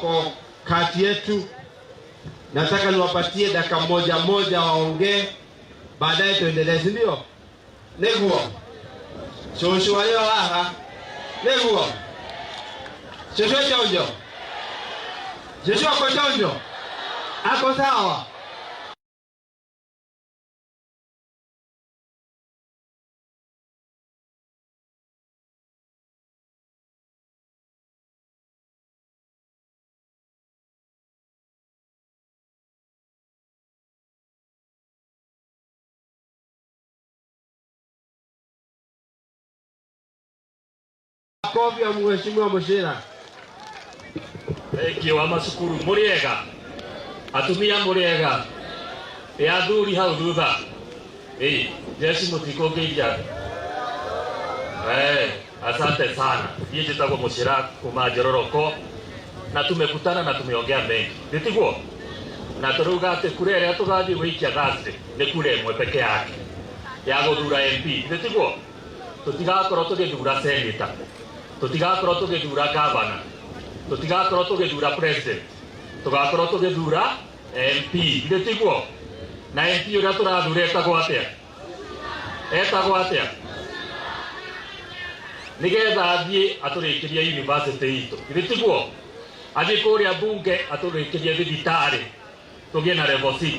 Kwa kati yetu nataka niwapatie dakika moja waongee, baadaye tuendelee, si ndio? Neguo shosho wale waha neguo shosho chonjo shosho ako chonjo ako sawa. Kofi ya Mheshimiwa Muchira. Kiwa masukuru muriega atumia muriega ya dhuri hau thutha jeshi mutiko kija asante sana. Yeye jitagwo Muchira kuma Njororoko na tumekutana na tumeongea mengi nditiguo na turuga ati kurere atugathi wikia Thursday ni kure mwe peke yake ya guthura MP nditiguo tutigakorwo tugithura senator tutigakorwo tugithura governor tutigakorwo tugithura president tugakorwo tugithura MP nditiguo na MP uria turathura etagwo atia nigetha athie aturikiria university itu nditiguo athie kuria bunge aturikiria thibitari tugie na level 6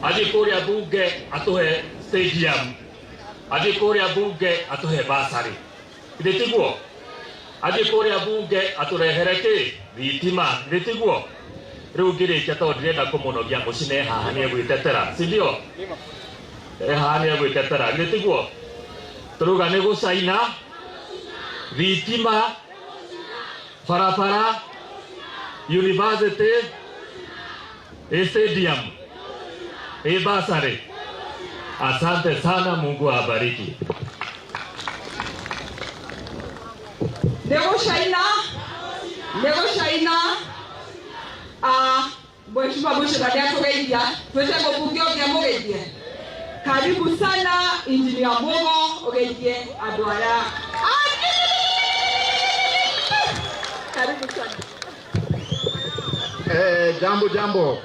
athie kuria bunge atuhe stadium athie kuria bunge atuhe basari nditiguo athie kuria bunge aturehere thitima nditiguo riu ngirikia tondu ndirenda kumunogia mucine haha ni egwitetera si ndio haha ni egwitetera nditiguo turuga ni gucaina thitima barabara university stadium basari. Asante sana, Mungu awabariki. Nego shaina Mheshimiwa Muchira atugeithia twete mubunge ungi amugeithie. Karibu sana Engineer Mugo ugeithie andu aya. Karibu sana. Jambo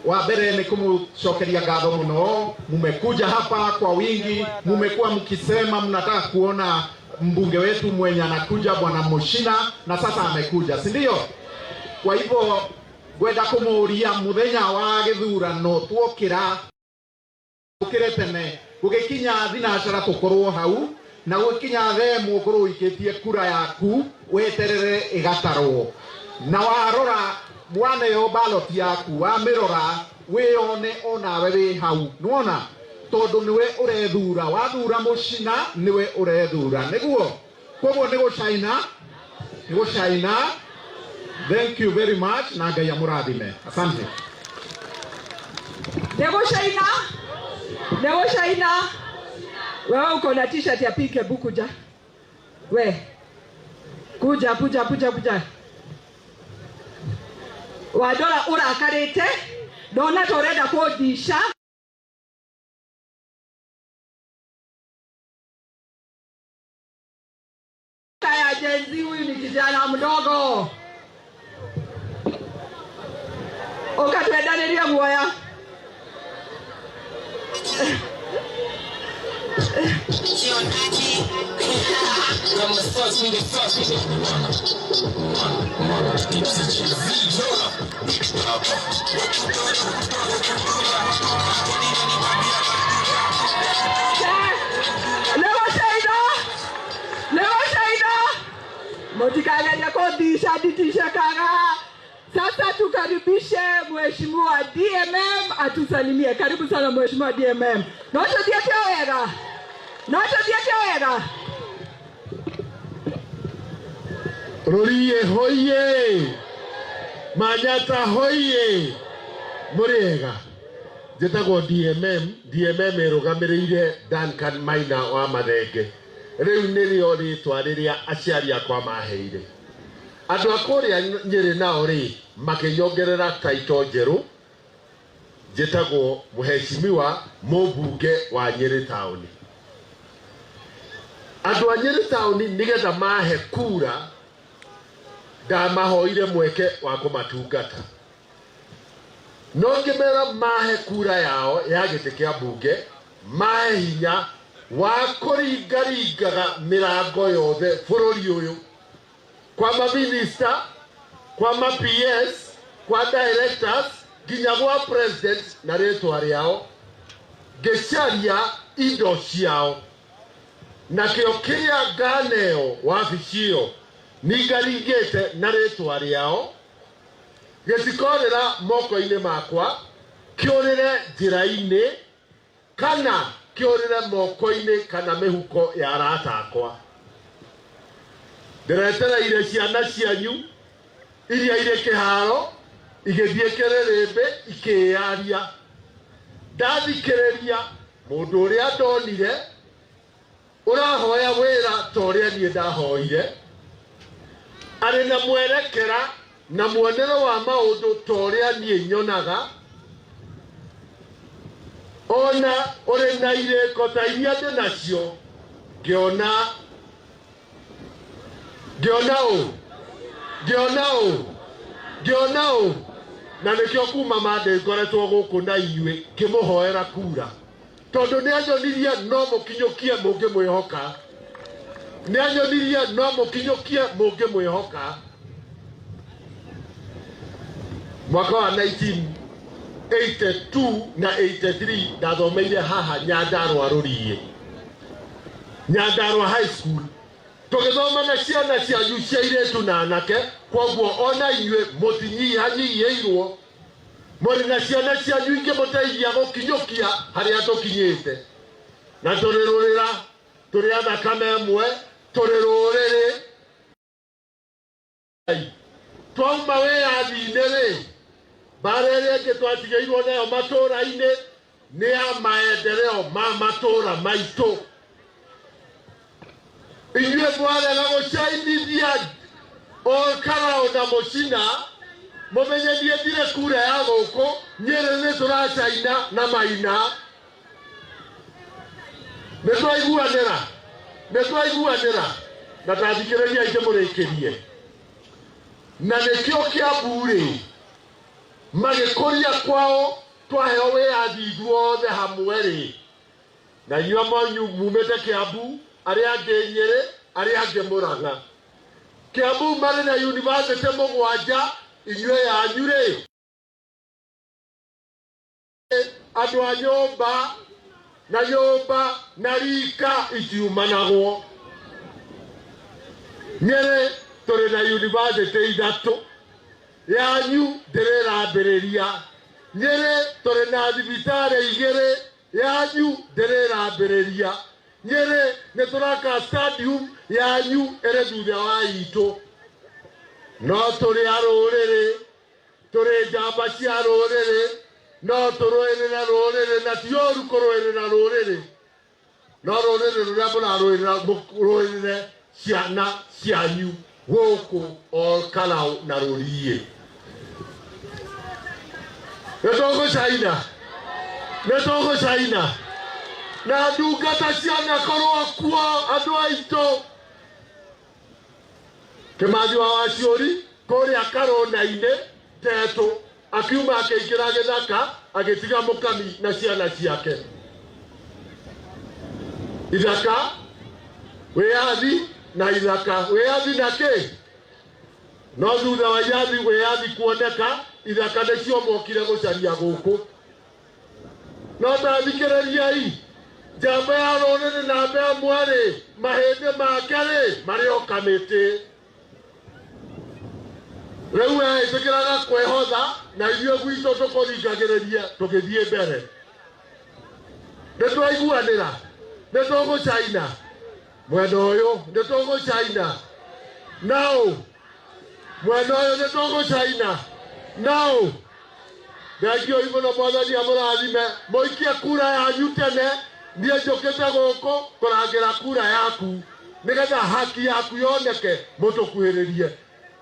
wa mbere ni kumucokeria ngatho muno. Mumekuja hapa kwa wingi, mumekuwa mkisema mnataka kuona mbunge wetu mwenye anakuja Bwana Muchira, na sasa amekuja, si ndio? Kwa hivyo gwenda kumuria muthenya wa githurano twokira tene gugikinya thinacara tukorwo hau na gukinya themu ukorwo ikitie kura yaku weterere igatarwo na warora mwana yo ballot yaku wamirora wione onawe wi hau nuona tondu niwe urethura wathura Muchira niwe urethura niguo koguo ni gucaina. Thank you very much na Ngai amurathime. Asante. Nego shaina wewe uko na t-shirt ya pike bukuja we kuja wadora urakarite ndona torenda kudisha kaya jenzi. Huyu ni kijana mdogo ukatwendaniria guoya mutikageria kudisha ditisha kaga. Sasa tukaribishe Mheshimiwa DMM atusalimie. Karibu sana Mheshimiwa DMM. Noto diate wega. Rorie hoye. Manyata hoye. Muriega. Jetagwo DMM erugamiriire Duncan Maina wa Mathenge. Riu nirio ritwa riria aciari akwa maheire. Andu akuria Nyeri nao ri makinyongerera taito njeru jetagwo Mheshimiwa Mubunge wa Nyeri Town. Andu a Nyeri Town nigetha mahe kura ndamahoire mweke wa kumatungata no ngimera mahe kura yao ya gĩtĩ kĩa mbunge mahe hinya wa kũringaringaga mĩrango yothe bũrũri ũyũ kwa maminista kwa ma PS kwa directors nginya gwa president na rĩtwa rĩao ngĩcaria indo ciao na kĩo kĩrĩa nganeo wabici ĩyo ningaringĩte na rĩtwa rĩao gĩtikorĩra moko-inĩ makwa kĩũrĩre njĩra-inĩ kana kĩũrĩre moko-inĩ kana mĩhuko ya arata akwa ndĩretereire ciana cianyu iria irĩ kĩharo igĩthiĩ kĩrĩrĩmbĩ ikĩyaria ndathikĩrĩria mũndũ ũrĩa ndonire ũrahoya wĩra ta ũrĩa niĩ ndahoire arĩ na mwerekera na muonero wa maũndũ ta ũrĩa niĩ nyonaga ona ũrĩ na irĩko ta iria ndĩ nacio ngĩona na nĩkĩo kuma mandĩ ngoretwo gũkũ na inyuĩ ngĩmũhoera kura tondũ nĩanyonirie no mũkinyũkie mũngĩmwĩhoka nĩanyonirie no mũkinyũkie mũngĩmwĩhoka mwaka wa 1982 na 83 ndathomeire haha Nyandarua Rũriĩ Nyandarua High School tũgĩthoma na ciana cianyu cia airĩtu na anake koguo ona inyuĩ mũtinyihanyihĩirwo mũrĩ na ciana cianyu ingĩ mũteithia gũkinyũkia harĩa tũkinyĩte na tũrĩ rũrĩra tũrĩ a thakame ĩmwe tũrĩ rũrĩrĩ twauma wĩyathi-inĩ rĩ mbara ĩrĩa ĩngĩ twatigĩirwo nayo matũũra-inĩ nĩ ya maendeleo ma matũũra maitũ inyuĩ mwarega gũcainithia Karau na Mũcina mũmenye ndiendire kura ya gũkũ Nyĩrĩ nĩ tũracaina na Maina nĩtwaiguanĩra na tathikĩrĩria ingĩ mũrĩkĩrie na nĩkĩo Kĩambu rĩ magĩkũria kwao twaheo wĩyathi ithuothe hamwe rĩ na inyuĩ manyu mumĩte Kĩambu arĩa angĩ Nyĩrĩ arĩa angĩ Mũrang'a Kĩambu marĩ na university 7 inyuĩ yanyu rĩ andũ a nyũmba na rika itiumanagwo Nyĩrĩ tũrĩ na university 3 yanyu ndĩrĩrambĩrĩria Nyĩrĩ tũrĩ na thibitarĩ 2 yanyu ndĩrĩrambĩrĩria Nyĩrĩ nĩ tũraka stadium yanyu ĩrĩ thutha wa itũ no tũrĩ a rũrĩrĩ tũrĩ njamba cia rũrĩrĩ no tũrũĩrĩre rũrĩrĩ na ti ũru kũrũĩrĩra rũrĩrĩ no rũrĩrĩ rũrĩa mũrarũĩrĩre ciana cianyu gũkũ Karau na Rũriĩ nĩtũgũcaina na ndungata cianakorwo kuo andũ aitũ Kĩmathi wa Waciũri kũrĩa Karũna-inĩ Tetũ akiuma akĩingĩra gĩthaka agĩtiga Mũkami na ciana ciake ithaka wĩyathi na ithaka wĩyathi na kĩ no thutha wa wĩyathi kuoneka ithaka nĩcio mokire gũcaria gũkũ no tathikĩrĩriai njamba ya rũrĩrĩ na mbemwa rĩ mahĩndĩ make rĩ marĩ o kamĩtĩ rĩu ĩtĩkĩraga kwĩhotha na ithuĩ gwitũ tũkũringagĩrĩria tũgĩthiĩ mbere nĩtwaiguanĩra nĩtũgũcaina mwena ũyũ nĩtũgũcaina naũ mwena ũyũ nĩtũgũcaina naũ Thengiũ mũno Mwathani amũrathime mũikie kura yanyu tene niĩ njũkĩte gũkũ kũrangĩra kura yaku nĩgetha haki yaku yoneke mũtũkuhĩrĩrie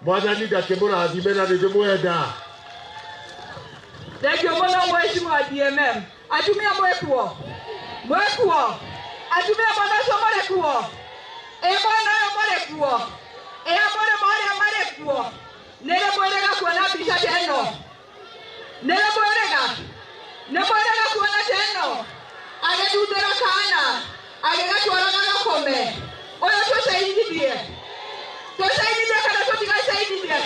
Mwathani ndakĩmũrathime na nĩndĩmwenda Thengiũ mũno Mheshimiwa DMM atumia mwĩkuo atumia mwanacio marĩ kuo bwana ũyũ marĩ kuo mũrĩ marĩa marĩ kuo nere mwerega kuona mbica teno nere mwerega kuona teno agĩthuthĩra kana agĩgatwaraga gakome ũyũ tũcainithie kana tũtigacainithie